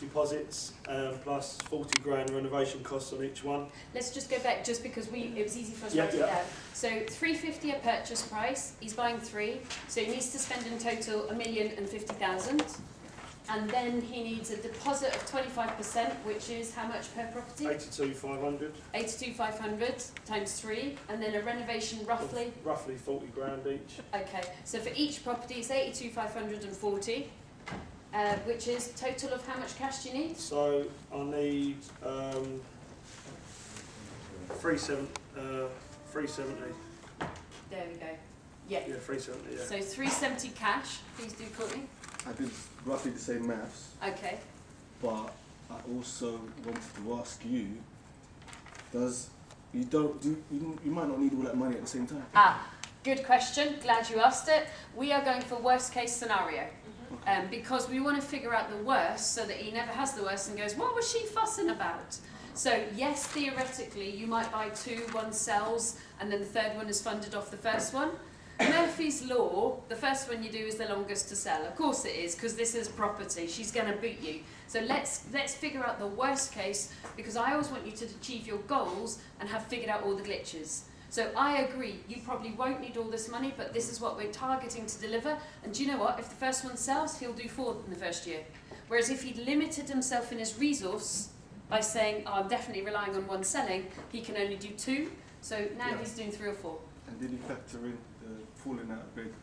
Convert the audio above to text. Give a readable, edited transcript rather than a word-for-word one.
deposits plus 40 grand renovation costs on each one. Let's just go back, just because it was easy for us to Yeah, write it yeah. down. So 350 a purchase price. He's buying 3, so he needs to spend in total 1,050,000. And then he needs a deposit of 25%, which is how much per property? 82,500. 82,500 times 3, and then a renovation roughly? Roughly 40 grand each. Okay, so for each property it's 82,540, which is total of how much cash do you need? So I need 370. There we go. Yeah. Yeah, 370. Yeah. So 370 cash. Please do, Courtney. I did roughly the same maths, Okay. but I also wanted to ask you, you might not need all that money at the same time. Good question. Glad you asked it. We are going for worst case scenario. Because we want to figure out the worst so that he never has the worst and goes, what was she fussing about? So yes, theoretically, you might buy 2, one sells, and then the third one is funded off the first one. Murphy's Law, the first one you do is the longest to sell. Of course it is, because this is property. She's going to boot you. So let's figure out the worst case, because I always want you to achieve your goals and have figured out all the glitches. So I agree, you probably won't need all this money, but this is what we're targeting to deliver. And do you know what? If the first one sells, he'll do 4 in the first year. Whereas if he'd limited himself in his resource by saying, oh, I'm definitely relying on 1 selling, he can only do 2. So now he's doing 3 or 4. And did he factor in the falling out of bed